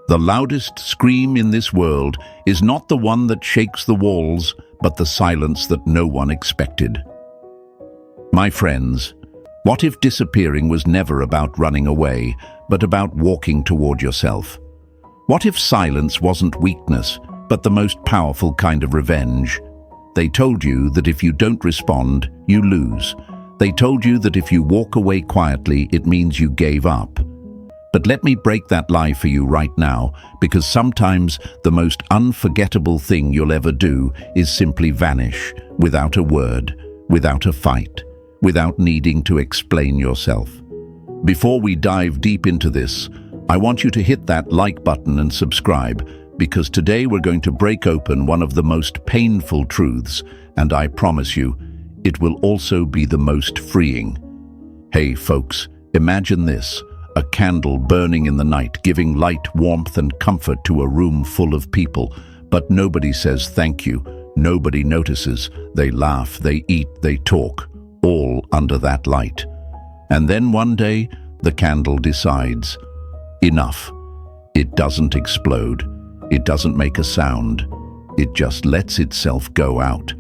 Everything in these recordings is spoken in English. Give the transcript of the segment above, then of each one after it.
The loudest scream in this world is not the one that shakes the walls, but the silence that no one expected. My friends, what if disappearing was never about running away, but about walking toward yourself? What if silence wasn't weakness, but the most powerful kind of revenge? They told you that if you don't respond, you lose. They told you that if you walk away quietly, it means you gave up. But let me break that lie for you right now, because sometimes the most unforgettable thing you'll ever do is simply vanish, without a word, without a fight, without needing to explain yourself. Before we dive deep into this, I want you to hit that like button and subscribe, because today we're going to break open one of the most painful truths, and I promise you, it will also be the most freeing. Hey folks, imagine this. A candle burning in the night, giving light, warmth, and comfort to a room full of people. But nobody says thank you. Nobody notices. They laugh, they eat, they talk, all under that light. And then one day, the candle decides, enough. It doesn't explode. It doesn't make a sound. It just lets itself go out.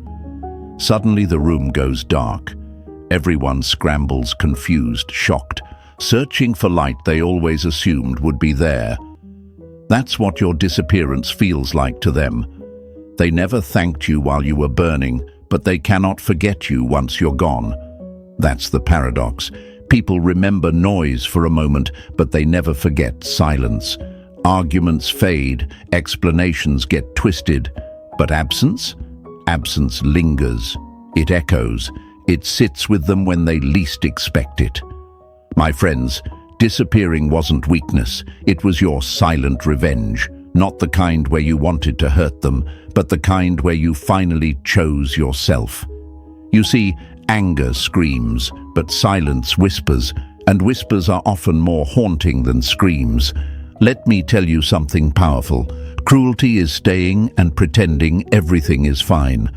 Suddenly the room goes dark. Everyone scrambles, confused, shocked, searching for light they always assumed would be there. That's what your disappearance feels like to them. They never thanked you while you were burning, but they cannot forget you once you're gone. That's the paradox. People remember noise for a moment, but they never forget silence. Arguments fade, explanations get twisted, but absence? Absence lingers. It echoes. It sits with them when they least expect it. My friends, disappearing wasn't weakness. It was your silent revenge, not the kind where you wanted to hurt them, but the kind where you finally chose yourself. You see, anger screams, but silence whispers, and whispers are often more haunting than screams. Let me tell you something powerful. Cruelty is staying and pretending everything is fine.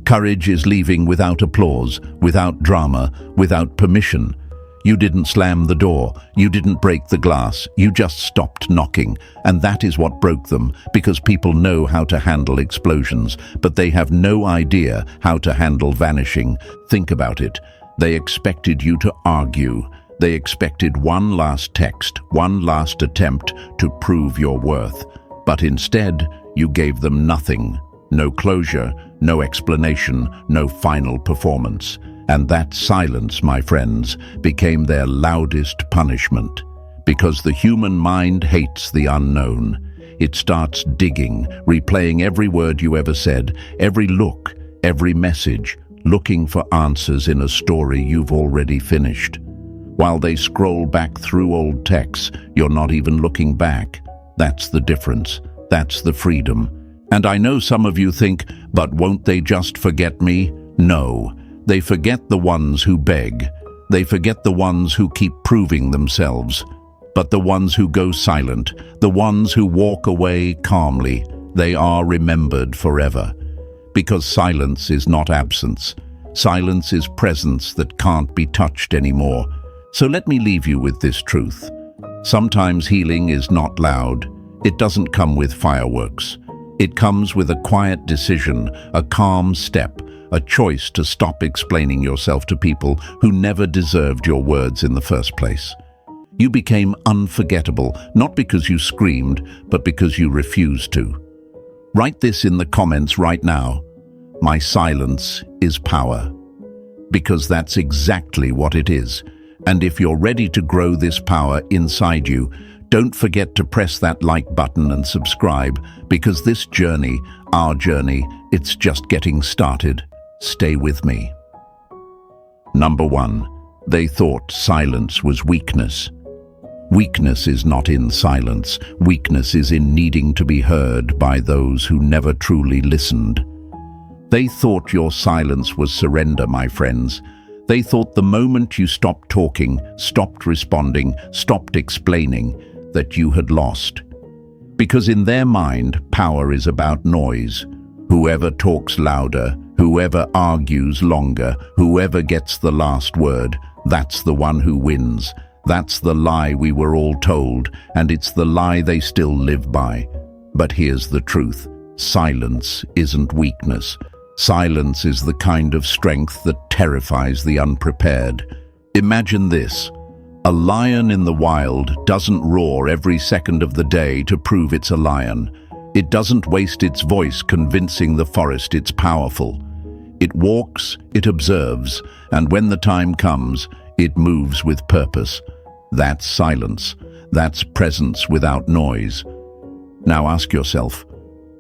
Courage is leaving without applause, without drama, without permission. You didn't slam the door, you didn't break the glass, you just stopped knocking. And that is what broke them, because people know how to handle explosions, but they have no idea how to handle vanishing. Think about it. They expected you to argue. They expected one last text, one last attempt to prove your worth. But instead, you gave them nothing. No closure, no explanation, no final performance. And that silence, my friends, became their loudest punishment. Because the human mind hates the unknown. It starts digging, replaying every word you ever said, every look, every message, looking for answers in a story you've already finished. While they scroll back through old texts, you're not even looking back. That's the difference. That's the freedom. And I know some of you think, but won't they just forget me? No. They forget the ones who beg. They forget the ones who keep proving themselves. But the ones who go silent, the ones who walk away calmly, they are remembered forever. Because silence is not absence. Silence is presence that can't be touched anymore. So let me leave you with this truth. Sometimes healing is not loud. It doesn't come with fireworks. It comes with a quiet decision, a calm step, a choice to stop explaining yourself to people who never deserved your words in the first place. You became unforgettable, not because you screamed, but because you refused to. Write this in the comments right now. My silence is power. Because that's exactly what it is. And if you're ready to grow this power inside you, don't forget to press that like button and subscribe, because this journey, our journey, it's just getting started. Stay with me. Number 1. They thought silence was weakness. Weakness is not in silence. Weakness is in needing to be heard by those who never truly listened. They thought your silence was surrender, my friends. They thought the moment you stopped talking, stopped responding, stopped explaining, that you had lost. Because in their mind, power is about noise. Whoever talks louder, whoever argues longer, whoever gets the last word, that's the one who wins. That's the lie we were all told, and it's the lie they still live by. But here's the truth. Silence isn't weakness. Silence is the kind of strength that terrifies the unprepared. Imagine this. A lion in the wild doesn't roar every second of the day to prove it's a lion. It doesn't waste its voice convincing the forest it's powerful. It walks, it observes, and when the time comes, it moves with purpose. That's silence. That's presence without noise. Now ask yourself,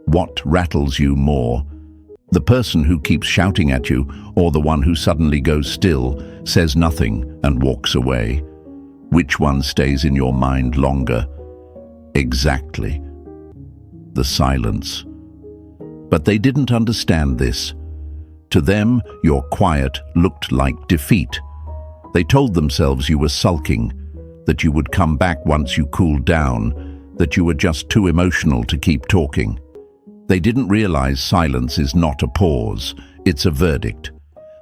what rattles you more? The person who keeps shouting at you, or the one who suddenly goes still, says nothing, and walks away? Which one stays in your mind longer? Exactly. The silence. But they didn't understand this. To them, your quiet looked like defeat. They told themselves you were sulking, that you would come back once you cooled down, that you were just too emotional to keep talking. They didn't realize silence is not a pause, it's a verdict.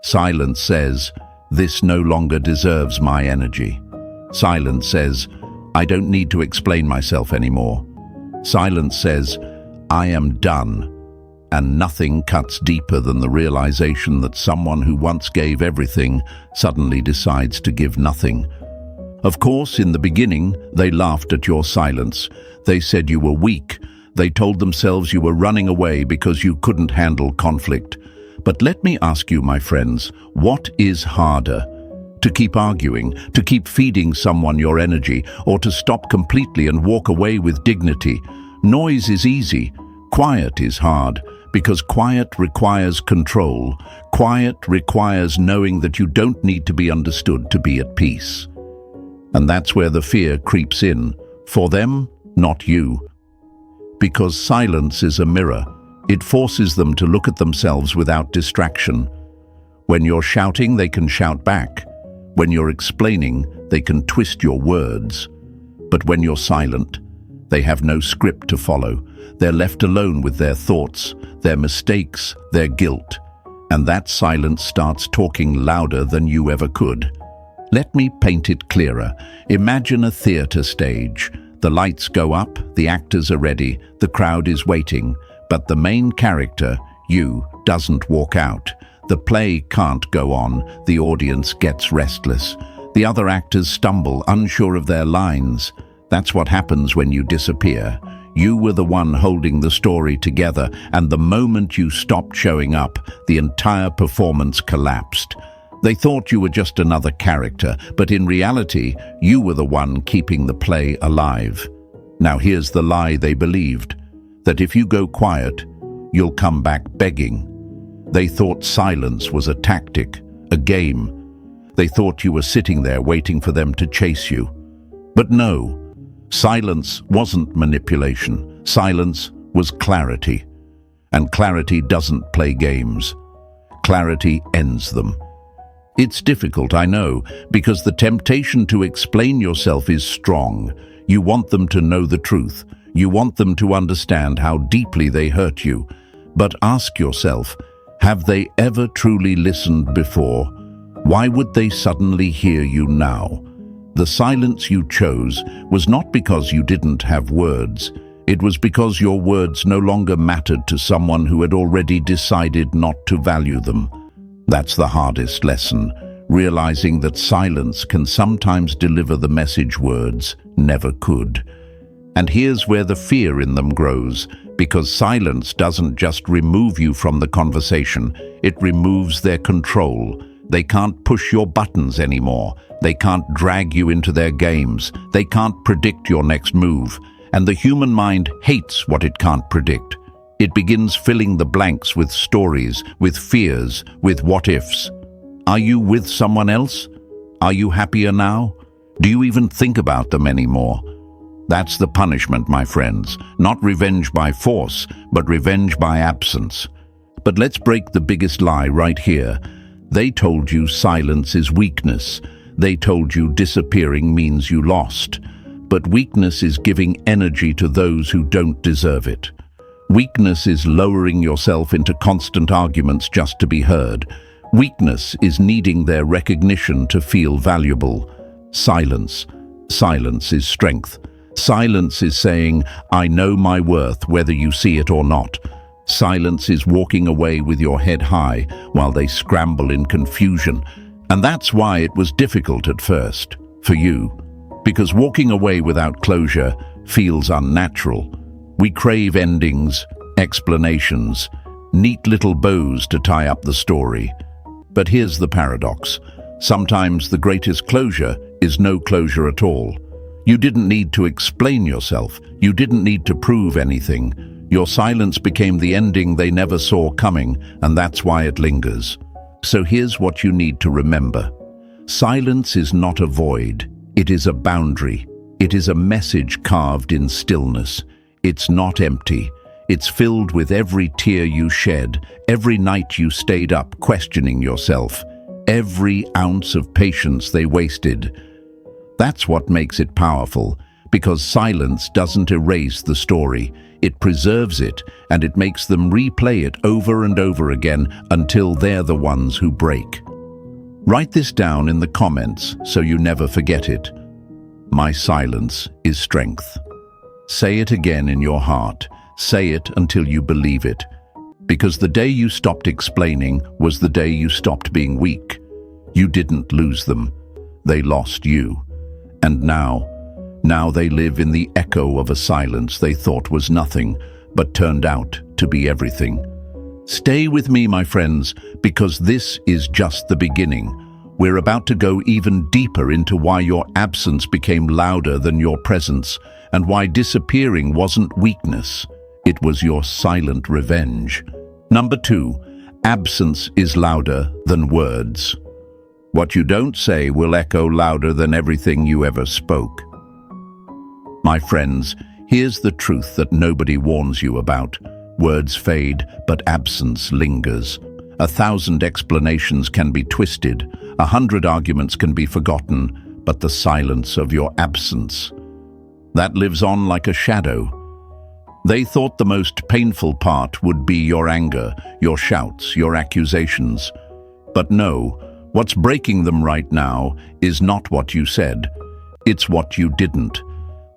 Silence says, "This no longer deserves my energy." Silence says, "I don't need to explain myself anymore." Silence says, "I am done." And nothing cuts deeper than the realization that someone who once gave everything suddenly decides to give nothing. Of course, in the beginning, they laughed at your silence. They said you were weak. They told themselves you were running away because you couldn't handle conflict. But let me ask you, my friends, what is harder? To keep arguing, to keep feeding someone your energy, or to stop completely and walk away with dignity? Noise is easy. Quiet is hard, because quiet requires control. Quiet requires knowing that you don't need to be understood to be at peace. And that's where the fear creeps in. For them, not you. Because silence is a mirror. It forces them to look at themselves without distraction. When you're shouting, they can shout back. When you're explaining, they can twist your words. But when you're silent, they have no script to follow. They're left alone with their thoughts, their mistakes, their guilt. And that silence starts talking louder than you ever could. Let me paint it clearer. Imagine a theater stage. The lights go up, the actors are ready, the crowd is waiting, but the main character, you, doesn't walk out. The play can't go on, the audience gets restless. The other actors stumble, unsure of their lines. That's what happens when you disappear. You were the one holding the story together, and the moment you stopped showing up, the entire performance collapsed. They thought you were just another character, but in reality, you were the one keeping the play alive. Now here's the lie they believed, that if you go quiet, you'll come back begging. They thought silence was a tactic, a game. They thought you were sitting there waiting for them to chase you. But no, silence wasn't manipulation. Silence was clarity. And clarity doesn't play games. Clarity ends them. It's difficult, I know, because the temptation to explain yourself is strong. You want them to know the truth. You want them to understand how deeply they hurt you. But ask yourself, have they ever truly listened before? Why would they suddenly hear you now? The silence you chose was not because you didn't have words. It was because your words no longer mattered to someone who had already decided not to value them. That's the hardest lesson, realizing that silence can sometimes deliver the message words never could. And here's where the fear in them grows, because silence doesn't just remove you from the conversation, it removes their control. They can't push your buttons anymore. They can't drag you into their games. They can't predict your next move. And the human mind hates what it can't predict. It begins filling the blanks with stories, with fears, with what-ifs. Are you with someone else? Are you happier now? Do you even think about them anymore? That's the punishment, my friends. Not revenge by force, but revenge by absence. But let's break the biggest lie right here. They told you silence is weakness. They told you disappearing means you lost. But weakness is giving energy to those who don't deserve it. Weakness is lowering yourself into constant arguments just to be heard. Weakness is needing their recognition to feel valuable. Silence Silence is strength. Silence is saying, I know my worth whether you see it or not. Silence is walking away with your head high while they scramble in confusion. And that's why it was difficult at first, for you. Because walking away without closure feels unnatural. We crave endings, explanations, neat little bows to tie up the story. But here's the paradox. Sometimes the greatest closure is no closure at all. You didn't need to explain yourself. You didn't need to prove anything. Your silence became the ending they never saw coming, and that's why it lingers. So here's what you need to remember. Silence is not a void. It is a boundary. It is a message carved in stillness. It's not empty. It's filled with every tear you shed, every night you stayed up questioning yourself, every ounce of patience they wasted. That's what makes it powerful, because silence doesn't erase the story. It preserves it, and it makes them replay it over and over again until they're the ones who break. Write this down in the comments so you never forget it. My silence is strength. Say it again in your heart. Say it until you believe it. Because the day you stopped explaining was the day you stopped being weak. You didn't lose them. They lost you. And now they live in the echo of a silence they thought was nothing, but turned out to be everything. Stay with me, my friends, because this is just the beginning. We're about to go even deeper into why your absence became louder than your presence, and why disappearing wasn't weakness. It was your silent revenge. Number 2, absence is louder than words. What you don't say will echo louder than everything you ever spoke. My friends, here's the truth that nobody warns you about. Words fade, but absence lingers. 1,000 explanations can be twisted, 100 arguments can be forgotten, but the silence of your absence, that lives on like a shadow. They thought the most painful part would be your anger, your shouts, your accusations. But no, what's breaking them right now is not what you said. It's what you didn't.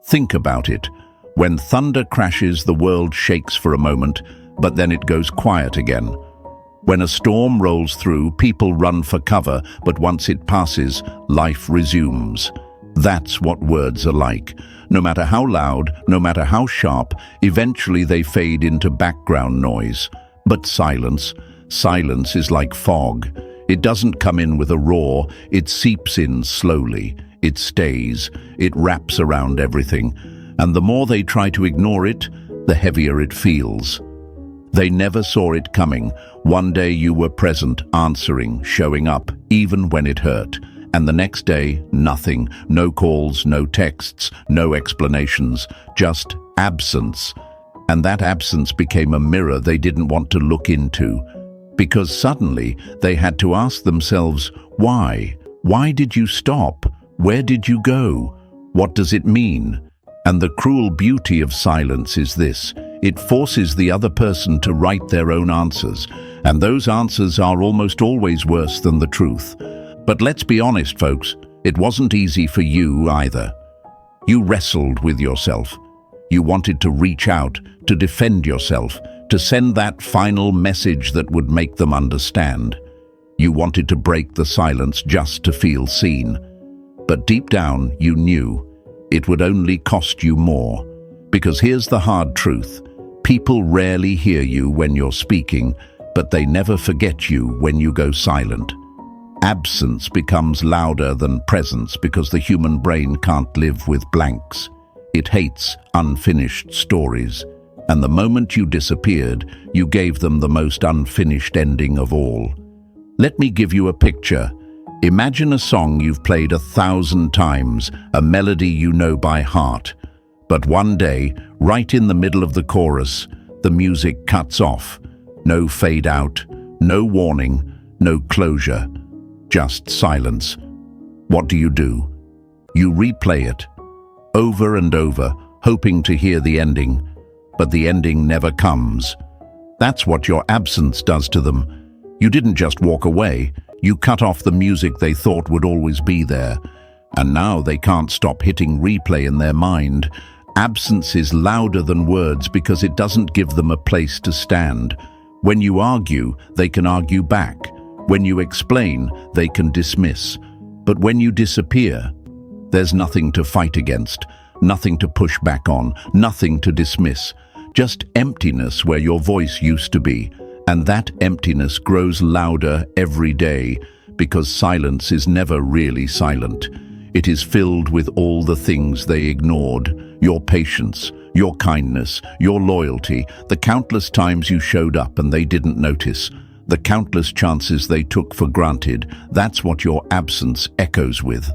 Think about it. When thunder crashes, the world shakes for a moment, but then it goes quiet again. When a storm rolls through, people run for cover, but once it passes, life resumes. That's what words are like. No matter how loud, no matter how sharp, eventually they fade into background noise. But silence is like fog. It doesn't come in with a roar, it seeps in slowly. It stays, it wraps around everything. And the more they try to ignore it, the heavier it feels. They never saw it coming. One day you were present, answering, showing up, even when it hurt. And the next day, nothing. No calls, no texts, no explanations, just absence. And that absence became a mirror they didn't want to look into. Because suddenly they had to ask themselves, why? Why did you stop? Where did you go? What does it mean? And the cruel beauty of silence is this. It forces the other person to write their own answers. And those answers are almost always worse than the truth. But let's be honest, folks, it wasn't easy for you either. You wrestled with yourself. You wanted to reach out, to defend yourself, to send that final message that would make them understand. You wanted to break the silence just to feel seen. But deep down, you knew it would only cost you more. Because here's the hard truth. People rarely hear you when you're speaking, but they never forget you when you go silent. Absence becomes louder than presence because the human brain can't live with blanks. It hates unfinished stories. And the moment you disappeared, you gave them the most unfinished ending of all. Let me give you a picture. Imagine a song you've played 1,000 times, a melody you know by heart. But one day, right in the middle of the chorus, the music cuts off. No fade out, no warning, no closure. Just silence. What do? You replay it, over and over, hoping to hear the ending, but the ending never comes. That's what your absence does to them. You didn't just walk away, you cut off the music they thought would always be there. And now they can't stop hitting replay in their mind. Absence is louder than words because it doesn't give them a place to stand. When you argue, they can argue back. When you explain, they can dismiss. But when you disappear, there's nothing to fight against, nothing to push back on, nothing to dismiss. Just emptiness where your voice used to be. And that emptiness grows louder every day because silence is never really silent. It is filled with all the things they ignored: your patience, your kindness, your loyalty, the countless times you showed up and they didn't notice, the countless chances they took for granted. That's what your absence echoes with.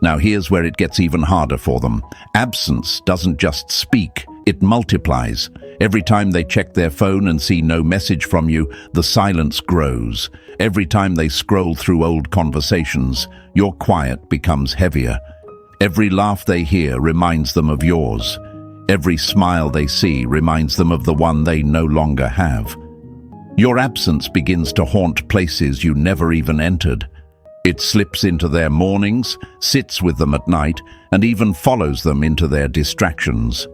Now here's where it gets even harder for them. Absence doesn't just speak, it multiplies. Every time they check their phone and see no message from you, the silence grows. Every time they scroll through old conversations, your quiet becomes heavier. Every laugh they hear reminds them of yours. Every smile they see reminds them of the one they no longer have. Your absence begins to haunt places you never even entered. It slips into their mornings, sits with them at night, and even follows them into their distractions.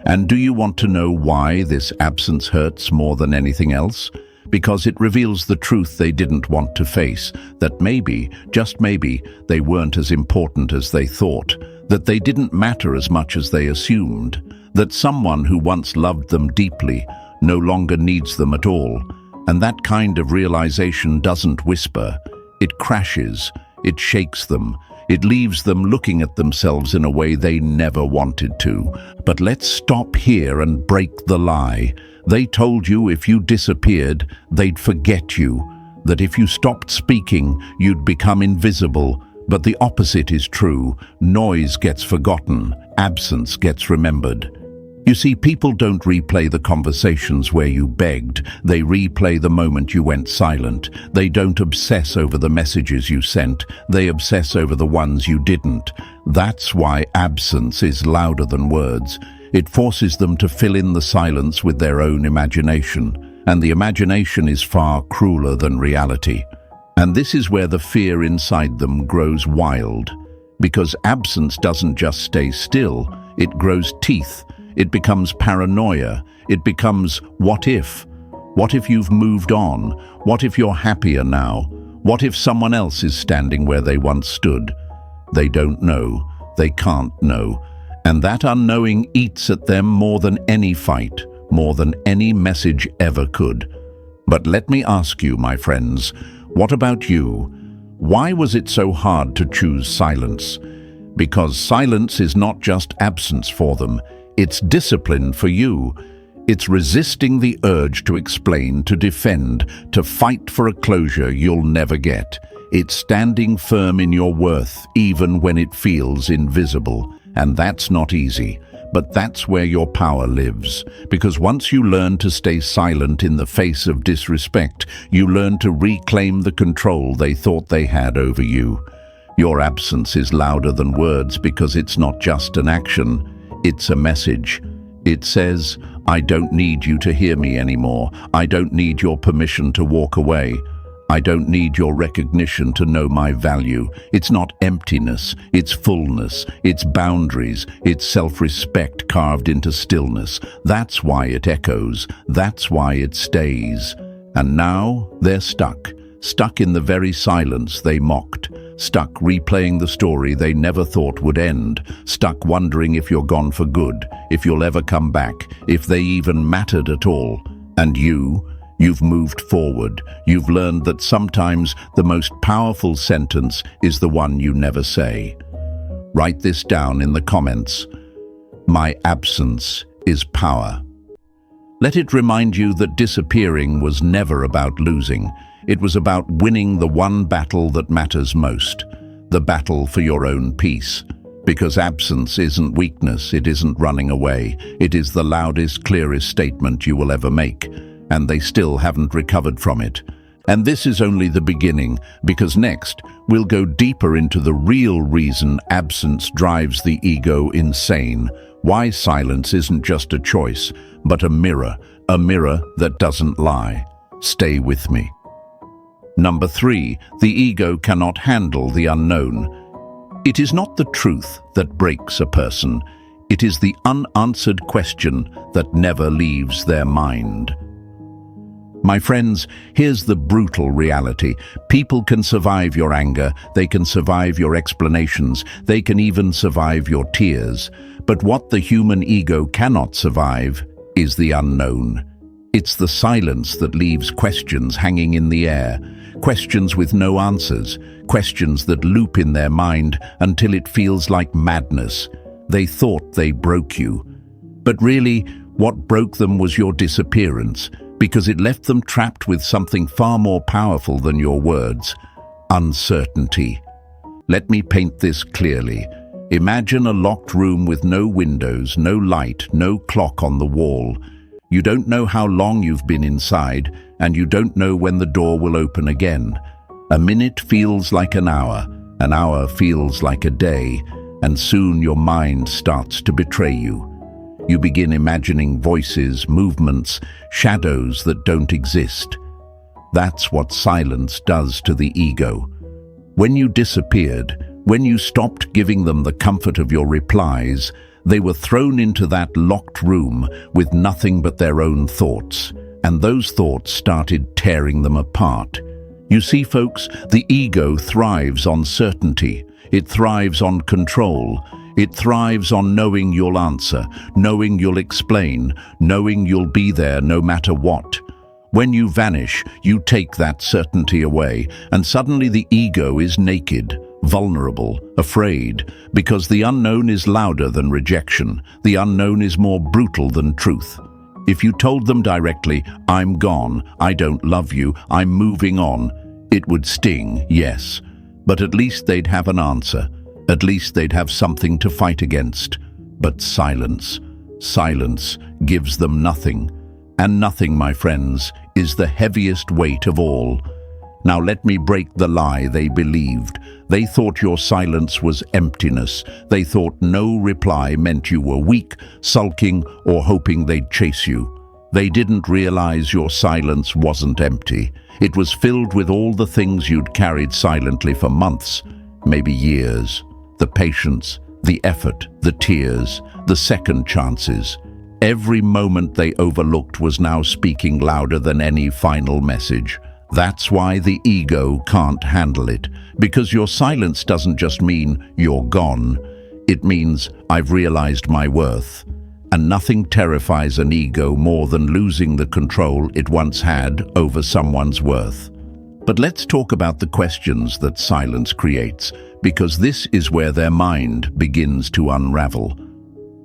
And do you want to know why this absence hurts more than anything else? Because it reveals the truth they didn't want to face, that maybe, just maybe, they weren't as important as they thought, that they didn't matter as much as they assumed, that someone who once loved them deeply no longer needs them at all. And that kind of realization doesn't whisper. It crashes, it shakes them, it leaves them looking at themselves in a way they never wanted to. But let's stop here and break the lie. They told you if you disappeared, they'd forget you, that if you stopped speaking, you'd become invisible. But the opposite is true. Noise gets forgotten, absence gets remembered. You see, people don't replay the conversations where you begged. They replay the moment you went silent. They don't obsess over the messages you sent. They obsess over the ones you didn't. That's why absence is louder than words. It forces them to fill in the silence with their own imagination. And the imagination is far crueler than reality. And this is where the fear inside them grows wild. Because absence doesn't just stay still, it grows teeth. It becomes paranoia. It becomes what if? What if you've moved on? What if you're happier now? What if someone else is standing where they once stood? They don't know. They can't know. And that unknowing eats at them more than any fight, more than any message ever could. But let me ask you, my friends, what about you? Why was it so hard to choose silence? Because silence is not just absence for them. It's discipline for you. It's resisting the urge to explain, to defend, to fight for a closure you'll never get. It's standing firm in your worth, even when it feels invisible. And that's not easy, but that's where your power lives. Because once you learn to stay silent in the face of disrespect, you learn to reclaim the control they thought they had over you. Your absence is louder than words because it's not just an action. It's a message. It says, I don't need you to hear me anymore. I don't need your permission to walk away. I don't need your recognition to know my value. It's not emptiness, it's fullness, it's boundaries, it's self-respect carved into stillness. That's why it echoes. That's why it stays. And now they're stuck in the very silence they mocked. Stuck replaying the story they never thought would end, stuck wondering if you're gone for good, if you'll ever come back, if they even mattered at all. And you've moved forward. You've learned that sometimes the most powerful sentence is the one you never say. Write this down in the comments. My absence is power. Let it remind you that disappearing was never about losing. It was about winning the one battle that matters most, the battle for your own peace. Because absence isn't weakness, it isn't running away. It is the loudest, clearest statement you will ever make, and they still haven't recovered from it. And this is only the beginning, because next, we'll go deeper into the real reason absence drives the ego insane. Why silence isn't just a choice, but a mirror that doesn't lie. Stay with me. Number 3, the ego cannot handle the unknown. It is not the truth that breaks a person. It is the unanswered question that never leaves their mind. My friends, here's the brutal reality. People can survive your anger, they can survive your explanations, they can even survive your tears. But what the human ego cannot survive is the unknown. It's the silence that leaves questions hanging in the air, questions with no answers, questions that loop in their mind until it feels like madness. They thought they broke you. But really, what broke them was your disappearance, because it left them trapped with something far more powerful than your words: uncertainty. Let me paint this clearly. Imagine a locked room with no windows, no light, no clock on the wall. You don't know how long you've been inside, and you don't know when the door will open again. A minute feels like an hour feels like a day, and soon your mind starts to betray you. You begin imagining voices, movements, shadows that don't exist. That's what silence does to the ego. When you disappeared, when you stopped giving them the comfort of your replies, they were thrown into that locked room with nothing but their own thoughts, and those thoughts started tearing them apart. You see, folks, the ego thrives on certainty. It thrives on control. It thrives on knowing you'll answer, knowing you'll explain, knowing you'll be there no matter what. When you vanish, you take that certainty away, and suddenly the ego is naked, vulnerable, afraid, because the unknown is louder than rejection. The unknown is more brutal than truth. If you told them directly, "I'm gone, I don't love you, I'm moving on," it would sting, yes, but at least they'd have an answer. At least they'd have something to fight against. But silence gives them nothing. And nothing, my friends, is the heaviest weight of all. Now let me break the lie they believed. They thought your silence was emptiness. They thought no reply meant you were weak, sulking, or hoping they'd chase you. They didn't realize your silence wasn't empty. It was filled with all the things you'd carried silently for months, maybe years. The patience, the effort, the tears, the second chances. Every moment they overlooked was now speaking louder than any final message. That's why the ego can't handle it, because your silence doesn't just mean you're gone. It means I've realized my worth. And nothing terrifies an ego more than losing the control it once had over someone's worth. But let's talk about the questions that silence creates, because this is where their mind begins to unravel.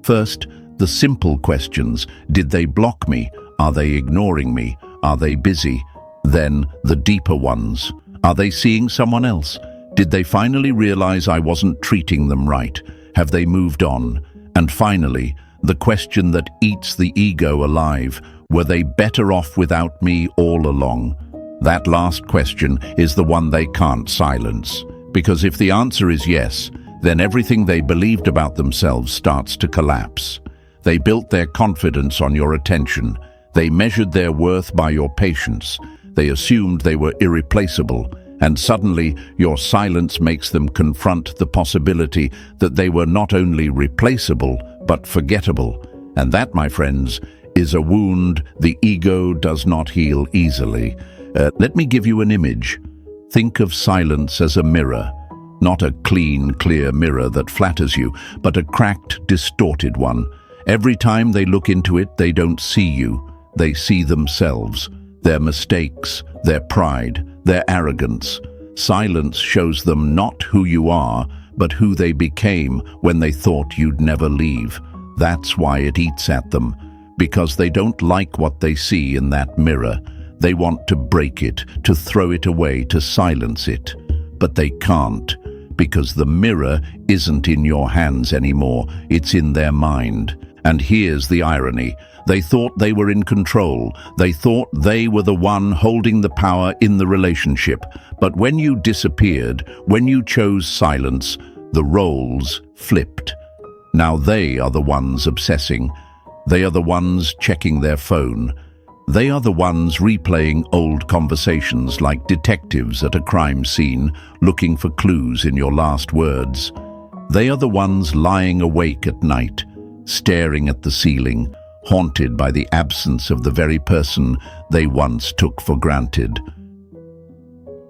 First, the simple questions. Did they block me? Are they ignoring me? Are they busy? Then, the deeper ones. Are they seeing someone else? Did they finally realize I wasn't treating them right? Have they moved on? And finally, the question that eats the ego alive. Were they better off without me all along? That last question is the one they can't silence. Because if the answer is yes, then everything they believed about themselves starts to collapse. They built their confidence on your attention. They measured their worth by your patience. They assumed they were irreplaceable. And suddenly, your silence makes them confront the possibility that they were not only replaceable, but forgettable. And that, my friends, is a wound the ego does not heal easily. Let me give you an image. Think of silence as a mirror. Not a clean, clear mirror that flatters you, but a cracked, distorted one. Every time they look into it, they don't see you. They see themselves, their mistakes, their pride, their arrogance. Silence shows them not who you are, but who they became when they thought you'd never leave. That's why it eats at them, because they don't like what they see in that mirror. They want to break it, to throw it away, to silence it. But they can't, because the mirror isn't in your hands anymore, it's in their mind. And here's the irony. They thought they were in control. They thought they were the one holding the power in the relationship. But when you disappeared, when you chose silence, the roles flipped. Now they are the ones obsessing. They are the ones checking their phone. They are the ones replaying old conversations like detectives at a crime scene, looking for clues in your last words. They are the ones lying awake at night, staring at the ceiling, haunted by the absence of the very person they once took for granted.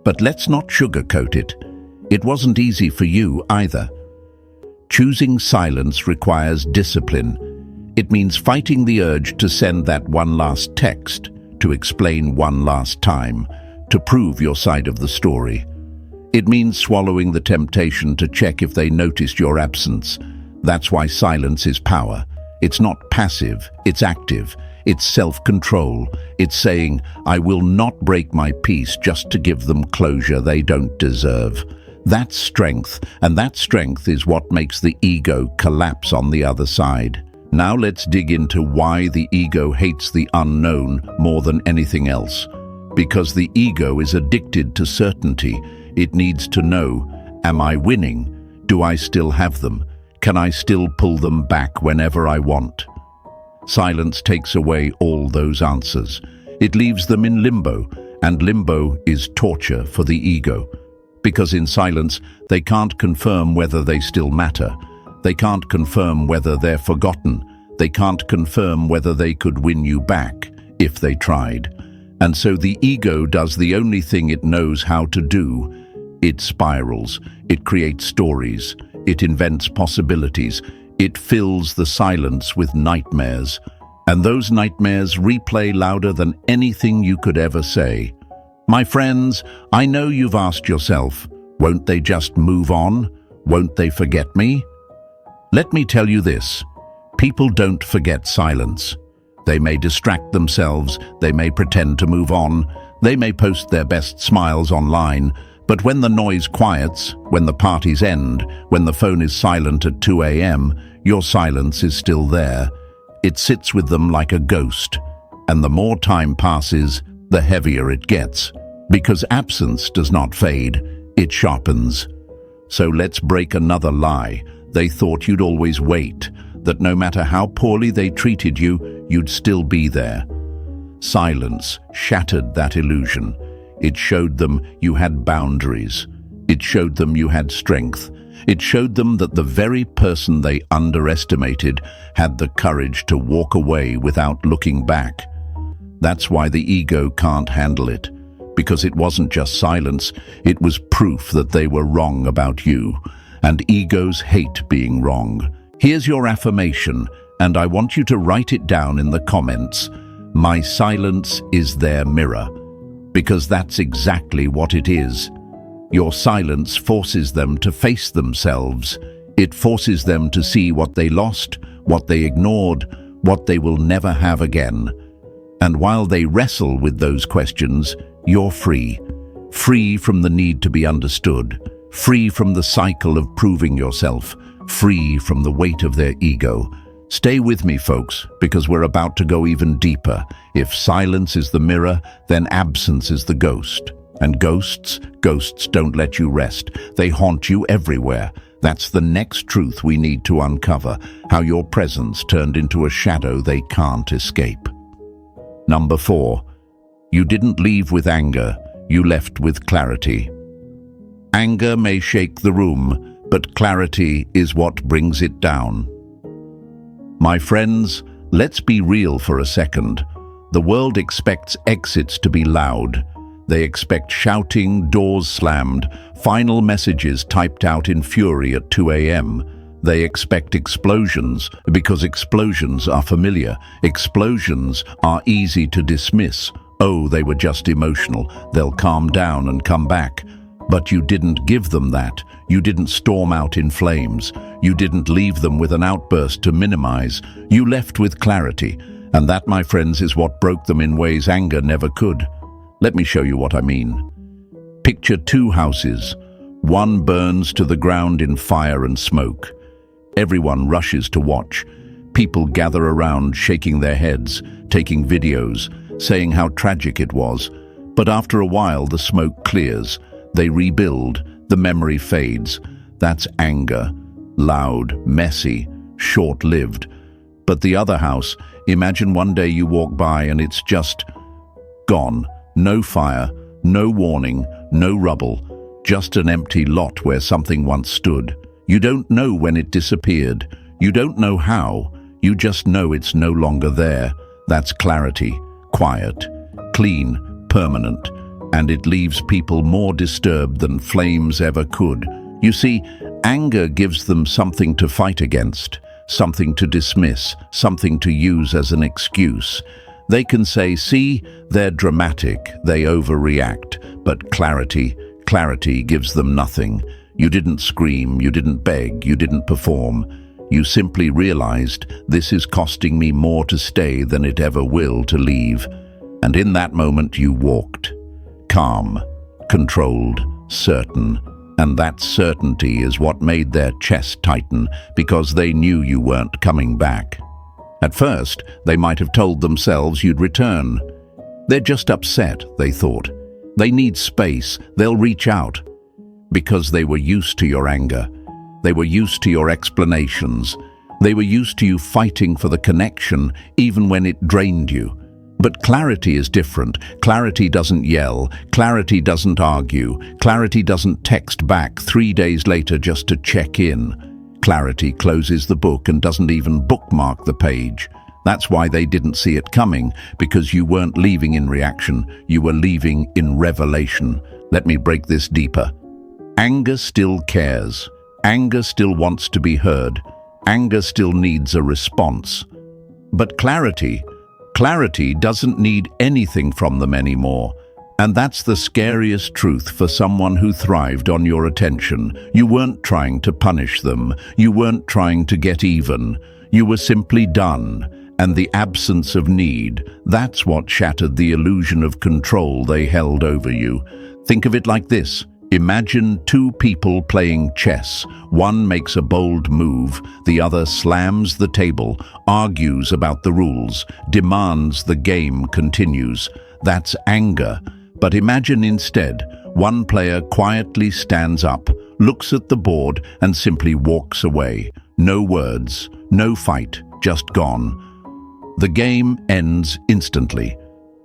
But let's not sugarcoat it. It wasn't easy for you either. Choosing silence requires discipline. It means fighting the urge to send that one last text, to explain one last time, to prove your side of the story. It means swallowing the temptation to check if they noticed your absence. That's why silence is power. It's not passive, it's active. It's self-control. It's saying, I will not break my peace just to give them closure they don't deserve. That's strength, and that strength is what makes the ego collapse on the other side. Now let's dig into why the ego hates the unknown more than anything else. Because the ego is addicted to certainty. It needs to know, am I winning? Do I still have them? Can I still pull them back whenever I want? Silence takes away all those answers. It leaves them in limbo, and limbo is torture for the ego. Because in silence, they can't confirm whether they still matter. They can't confirm whether they're forgotten. They can't confirm whether they could win you back, if they tried. And so the ego does the only thing it knows how to do. It spirals. It creates stories. It invents possibilities. It fills the silence with nightmares. And those nightmares replay louder than anything you could ever say. My friends, I know you've asked yourself, won't they just move on? Won't they forget me? Let me tell you this. People don't forget silence. They may distract themselves, they may pretend to move on, they may post their best smiles online, but when the noise quiets, when the parties end, when the phone is silent at 2 a.m., your silence is still there. It sits with them like a ghost, and the more time passes, the heavier it gets. Because absence does not fade, it sharpens. So let's break another lie. They thought you'd always wait, that no matter how poorly they treated you, you'd still be there. Silence shattered that illusion. It showed them you had boundaries. It showed them you had strength. It showed them that the very person they underestimated had the courage to walk away without looking back. That's why the ego can't handle it. Because it wasn't just silence, it was proof that they were wrong about you. And egos hate being wrong. Here's your affirmation, and I want you to write it down in the comments. My silence is their mirror. Because that's exactly what it is. Your silence forces them to face themselves. It forces them to see what they lost, what they ignored, what they will never have again. And while they wrestle with those questions, you're free. Free from the need to be understood. Free from the cycle of proving yourself. Free from the weight of their ego. Stay with me, folks, because we're about to go even deeper. If silence is the mirror, then absence is the ghost. And ghosts don't let you rest. They haunt you everywhere. That's the next truth we need to uncover, how your presence turned into a shadow they can't escape. Number 4. You didn't leave with anger, you left with clarity. Anger may shake the room, but clarity is what brings it down. My friends, let's be real for a second. The world expects exits to be loud. They expect shouting, doors slammed, final messages typed out in fury at 2 a.m. They expect explosions because explosions are familiar. Explosions are easy to dismiss. Oh, they were just emotional. They'll calm down and come back. But you didn't give them that. You didn't storm out in flames. You didn't leave them with an outburst to minimize. You left with clarity. And that, my friends, is what broke them in ways anger never could. Let me show you what I mean. Picture 2 houses. One burns to the ground in fire and smoke. Everyone rushes to watch. People gather around, shaking their heads, taking videos, saying how tragic it was. But after a while, the smoke clears. They rebuild. The memory fades. That's anger. Loud, messy, short-lived. But the other house, imagine one day you walk by and it's just gone. No fire, no warning, no rubble, just an empty lot where something once stood. You don't know when it disappeared. You don't know how. You just know it's no longer there. That's clarity, quiet, clean, permanent, and it leaves people more disturbed than flames ever could. You see, anger gives them something to fight against, something to dismiss, something to use as an excuse. They can say, see, they're dramatic, they overreact, but clarity gives them nothing. You didn't scream, you didn't beg, you didn't perform. You simply realized, this is costing me more to stay than it ever will to leave. And in that moment you walked. Calm, controlled, certain. And that certainty is what made their chest tighten, because they knew you weren't coming back. At first, they might have told themselves you'd return. They're just upset, they thought. They need space, they'll reach out. Because they were used to your anger. They were used to your explanations. They were used to you fighting for the connection, even when it drained you. But clarity is different. Clarity doesn't yell. Clarity doesn't argue. Clarity doesn't text back 3 days later just to check in. Clarity closes the book and doesn't even bookmark the page. That's why they didn't see it coming, because you weren't leaving in reaction, you were leaving in revelation. Let me break this deeper. Anger still cares. Anger still wants to be heard. Anger still needs a response. But clarity doesn't need anything from them anymore. And that's the scariest truth for someone who thrived on your attention. You weren't trying to punish them. You weren't trying to get even. You were simply done. And the absence of need, that's what shattered the illusion of control they held over you. Think of it like this. Imagine two people playing chess. One makes a bold move, the other slams the table, argues about the rules, demands the game continues. That's anger. But imagine instead, one player quietly stands up, looks at the board, and simply walks away. No words, no fight, just gone. The game ends instantly.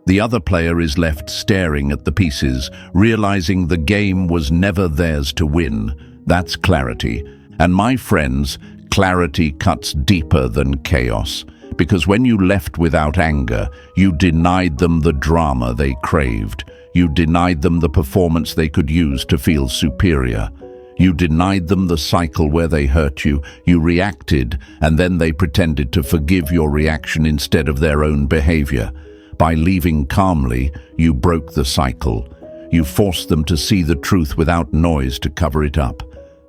The other player is left staring at the pieces, realizing the game was never theirs to win. That's clarity. And my friends, clarity cuts deeper than chaos. Because when you left without anger, you denied them the drama they craved. You denied them the performance they could use to feel superior. You denied them the cycle where they hurt you. You reacted, and then they pretended to forgive your reaction instead of their own behavior. By leaving calmly, you broke the cycle. You forced them to see the truth without noise to cover it up.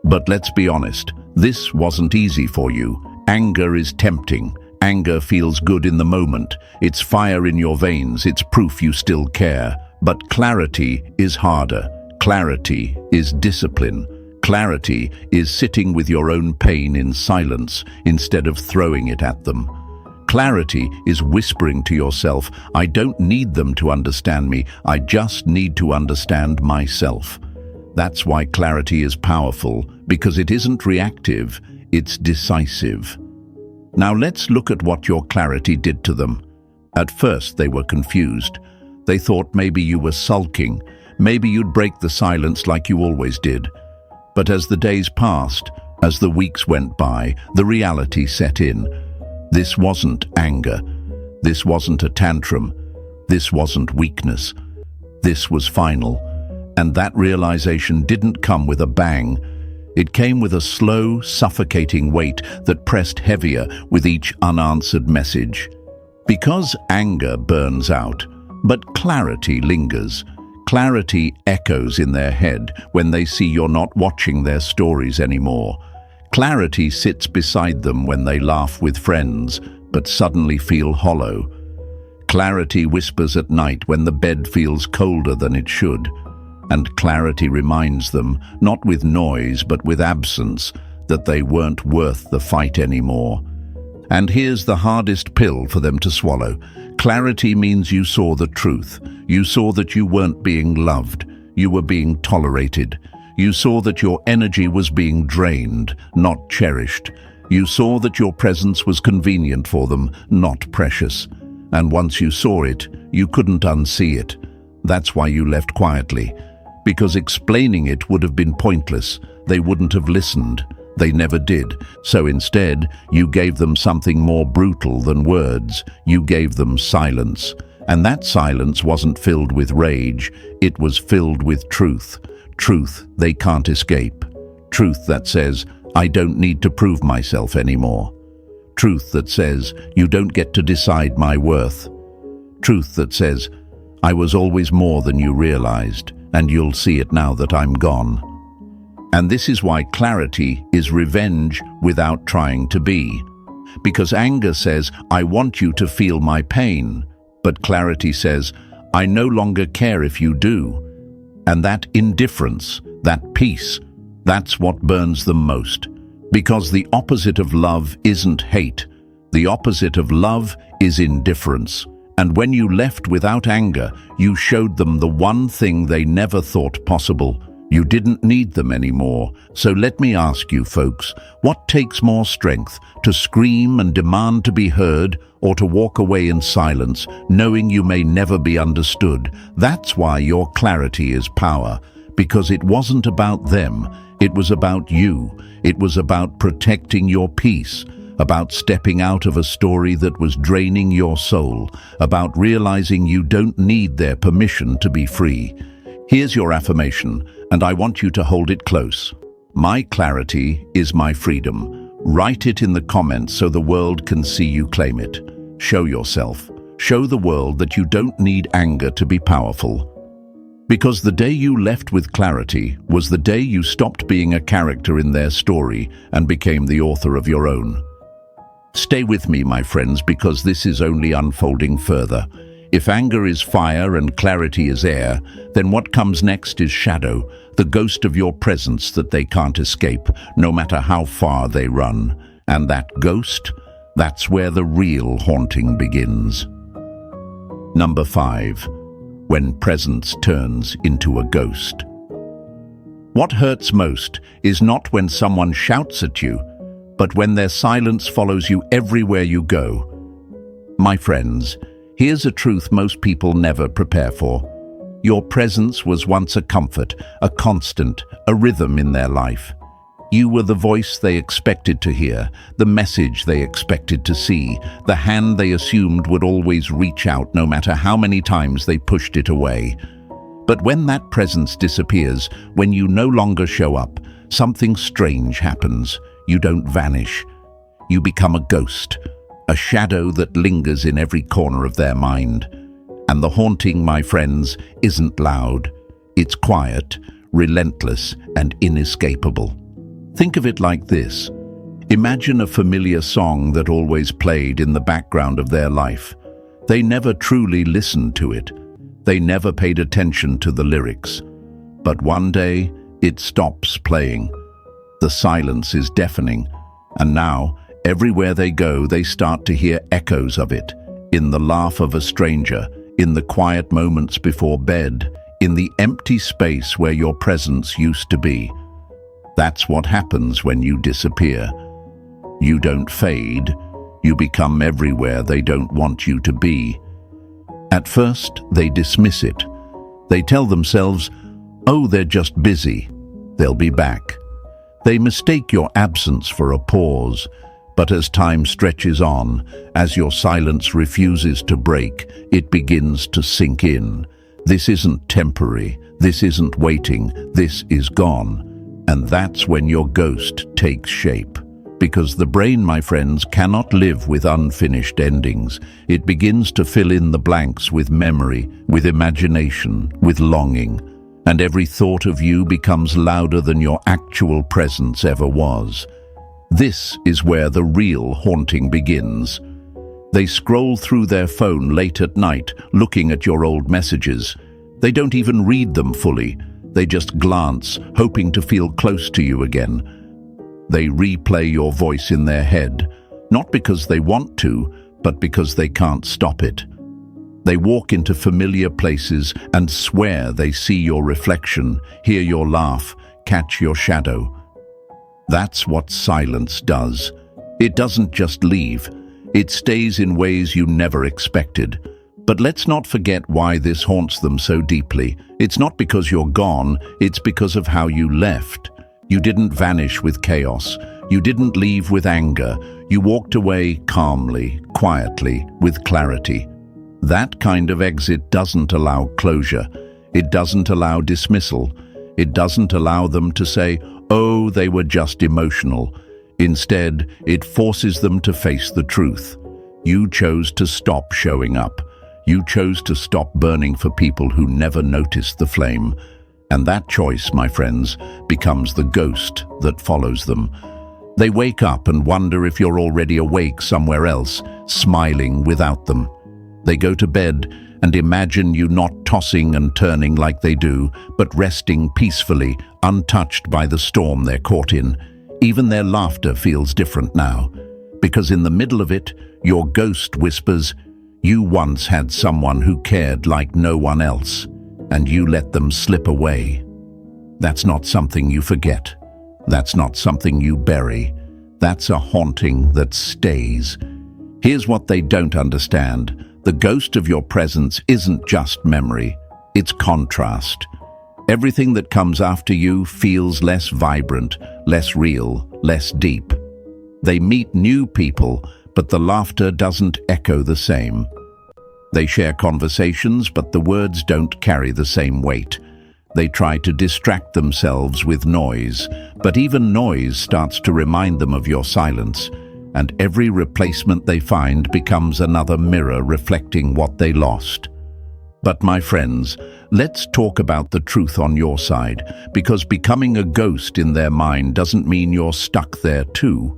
But let's be honest, this wasn't easy for you. Anger is tempting. Anger feels good in the moment. It's fire in your veins. It's proof you still care. But clarity is harder. Clarity is discipline. Clarity is sitting with your own pain in silence instead of throwing it at them. Clarity is whispering to yourself, I don't need them to understand me, I just need to understand myself. That's why clarity is powerful, because it isn't reactive, it's decisive. Now let's look at what your clarity did to them. At first they were confused. They thought maybe you were sulking, maybe you'd break the silence like you always did. But as the days passed, as the weeks went by, the reality set in. This wasn't anger. This wasn't a tantrum. This wasn't weakness. This was final. And that realization didn't come with a bang. It came with a slow, suffocating weight that pressed heavier with each unanswered message. Because anger burns out, but clarity lingers. Clarity echoes in their head when they see you're not watching their stories anymore. Clarity sits beside them when they laugh with friends, but suddenly feel hollow. Clarity whispers at night when the bed feels colder than it should. And clarity reminds them, not with noise but with absence, that they weren't worth the fight anymore. And here's the hardest pill for them to swallow. Clarity means you saw the truth. You saw that you weren't being loved. You were being tolerated. You saw that your energy was being drained, not cherished. You saw that your presence was convenient for them, not precious. And once you saw it, you couldn't unsee it. That's why you left quietly. Because explaining it would have been pointless. They wouldn't have listened. They never did. So instead, you gave them something more brutal than words. You gave them silence. And that silence wasn't filled with rage. It was filled with truth. Truth they can't escape. Truth that says, I don't need to prove myself anymore. Truth that says, you don't get to decide my worth. Truth that says, I was always more than you realized, and you'll see it now that I'm gone. And this is why clarity is revenge without trying to be. Because anger says, I want you to feel my pain. But clarity says, I no longer care if you do. And that indifference, that peace, that's what burns them most. Because the opposite of love isn't hate. The opposite of love is indifference. And when you left without anger, you showed them the one thing they never thought possible. You didn't need them anymore. So let me ask you, folks, what takes more strength, to scream and demand to be heard, or to walk away in silence, knowing you may never be understood? That's why your clarity is power, because it wasn't about them, it was about you. It was about protecting your peace, about stepping out of a story that was draining your soul, about realizing you don't need their permission to be free. Here's your affirmation, and I want you to hold it close. My clarity is my freedom. Write it in the comments so the world can see you claim it. Show yourself. Show the world that you don't need anger to be powerful. Because the day you left with clarity was the day you stopped being a character in their story and became the author of your own. Stay with me, my friends, because this is only unfolding further. If anger is fire and clarity is air, then what comes next is shadow, the ghost of your presence that they can't escape, no matter how far they run. And that ghost, that's where the real haunting begins. Number 5. When presence turns into a ghost. What hurts most is not when someone shouts at you, but when their silence follows you everywhere you go. My friends, here's a truth most people never prepare for. Your presence was once a comfort, a constant, a rhythm in their life. You were the voice they expected to hear, the message they expected to see, the hand they assumed would always reach out no matter how many times they pushed it away. But when that presence disappears, when you no longer show up, something strange happens. You don't vanish. You become a ghost, a shadow that lingers in every corner of their mind. And the haunting, my friends, isn't loud. It's quiet, relentless, and inescapable. Think of it like this. Imagine a familiar song that always played in the background of their life. They never truly listened to it. They never paid attention to the lyrics. But one day, it stops playing. The silence is deafening. And now, everywhere they go, they start to hear echoes of it. In the laugh of a stranger, in the quiet moments before bed, in the empty space where your presence used to be. That's what happens when you disappear. You don't fade. You become everywhere they don't want you to be. At first, they dismiss it. They tell themselves, oh, they're just busy. They'll be back. They mistake your absence for a pause. But as time stretches on, as your silence refuses to break, it begins to sink in. This isn't temporary. This isn't waiting. This is gone. And that's when your ghost takes shape. Because the brain, my friends, cannot live with unfinished endings. It begins to fill in the blanks with memory, with imagination, with longing. And every thought of you becomes louder than your actual presence ever was. This is where the real haunting begins. They scroll through their phone late at night, looking at your old messages. They don't even read them fully. They just glance, hoping to feel close to you again. They replay your voice in their head, not because they want to, but because they can't stop it. They walk into familiar places and swear they see your reflection, hear your laugh, catch your shadow. That's what silence does. It doesn't just leave. It stays in ways you never expected. But let's not forget why this haunts them so deeply. It's not because you're gone, it's because of how you left. You didn't vanish with chaos. You didn't leave with anger. You walked away calmly, quietly, with clarity. That kind of exit doesn't allow closure. It doesn't allow dismissal. It doesn't allow them to say, "Oh, they were just emotional." Instead, it forces them to face the truth. You chose to stop showing up. You chose to stop burning for people who never noticed the flame. And that choice, my friends, becomes the ghost that follows them. They wake up and wonder if you're already awake somewhere else, smiling without them. They go to bed and imagine you not tossing and turning like they do, but resting peacefully, untouched by the storm they're caught in. Even their laughter feels different now, because in the middle of it, your ghost whispers, "You once had someone who cared like no one else, and you let them slip away." That's not something you forget. That's not something you bury. That's a haunting that stays. Here's what they don't understand. The ghost of your presence isn't just memory, it's contrast. Everything that comes after you feels less vibrant, less real, less deep. They meet new people, but the laughter doesn't echo the same. They share conversations, but the words don't carry the same weight. They try to distract themselves with noise, but even noise starts to remind them of your silence. And every replacement they find becomes another mirror reflecting what they lost. But my friends, let's talk about the truth on your side, because becoming a ghost in their mind doesn't mean you're stuck there too.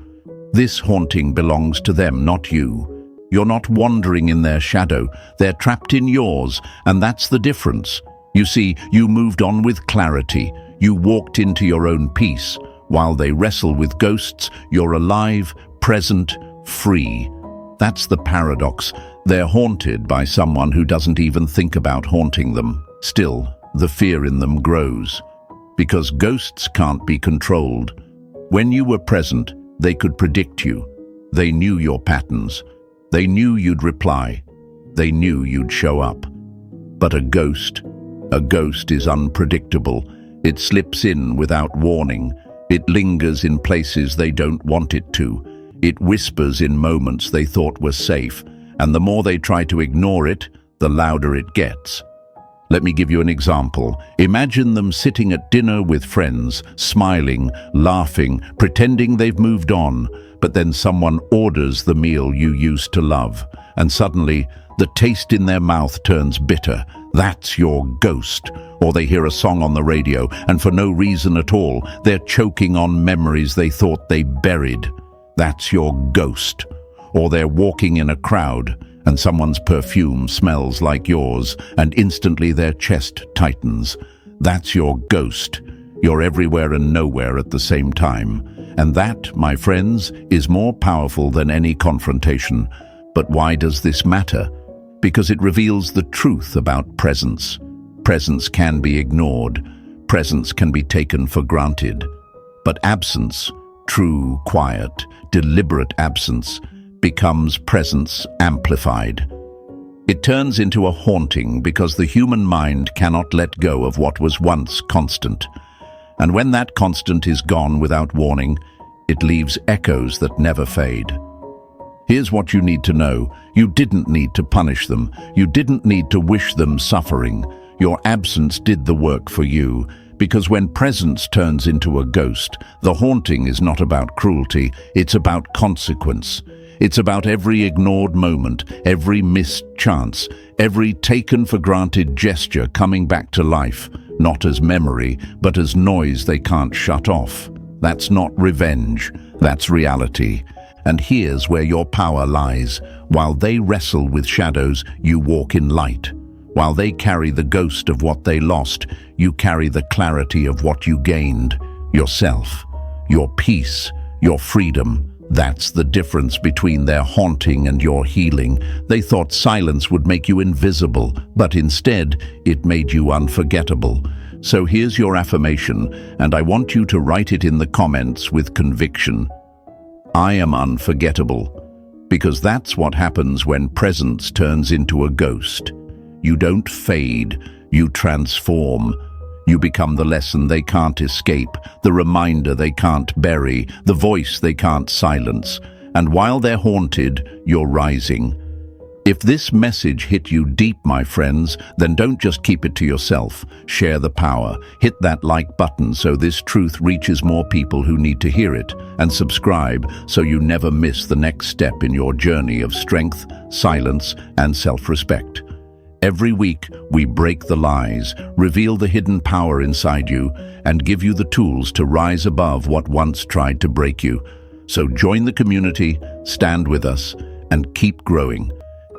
This haunting belongs to them, not you. You're not wandering in their shadow, they're trapped in yours, and that's the difference. You see, you moved on with clarity, you walked into your own peace. While they wrestle with ghosts, you're alive, present, free. That's the paradox. They're haunted by someone who doesn't even think about haunting them. Still, the fear in them grows. Because ghosts can't be controlled. When you were present, they could predict you. They knew your patterns. They knew you'd reply. They knew you'd show up. But a ghost is unpredictable. It slips in without warning. It lingers in places they don't want it to. It whispers in moments they thought were safe, and the more they try to ignore it, the louder it gets. Let me give you an example. Imagine them sitting at dinner with friends, smiling, laughing, pretending they've moved on, but then someone orders the meal you used to love, and suddenly the taste in their mouth turns bitter. That's your ghost. Or they hear a song on the radio, and for no reason at all, they're choking on memories they thought they buried. That's your ghost. Or they're walking in a crowd, and someone's perfume smells like yours, and instantly their chest tightens. That's your ghost. You're everywhere and nowhere at the same time. And that, my friends, is more powerful than any confrontation. But why does this matter? Because it reveals the truth about presence. Presence can be ignored. Presence can be taken for granted. But absence, true, quiet, deliberate absence, becomes presence amplified. It turns into a haunting because the human mind cannot let go of what was once constant. And when that constant is gone without warning, it leaves echoes that never fade. Here's what you need to know. You didn't need to punish them. You didn't need to wish them suffering. Your absence did the work for you. Because when presence turns into a ghost, the haunting is not about cruelty, it's about consequence. It's about every ignored moment, every missed chance, every taken-for-granted gesture coming back to life, not as memory, but as noise they can't shut off. That's not revenge, that's reality. And here's where your power lies. While they wrestle with shadows, you walk in light. While they carry the ghost of what they lost, you carry the clarity of what you gained. Yourself, your peace, your freedom. That's the difference between their haunting and your healing. They thought silence would make you invisible, but instead, it made you unforgettable. So here's your affirmation, and I want you to write it in the comments with conviction. I am unforgettable. Because that's what happens when presence turns into a ghost. You don't fade, you transform. You become the lesson they can't escape, the reminder they can't bury, the voice they can't silence. And while they're haunted, you're rising. If this message hit you deep, my friends, then don't just keep it to yourself. Share the power. Hit that like button so this truth reaches more people who need to hear it. And subscribe so you never miss the next step in your journey of strength, silence, and self-respect. Every week, we break the lies, reveal the hidden power inside you, and give you the tools to rise above what once tried to break you. So join the community, stand with us, and keep growing.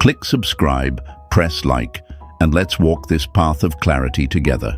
Click subscribe, press like, and let's walk this path of clarity together.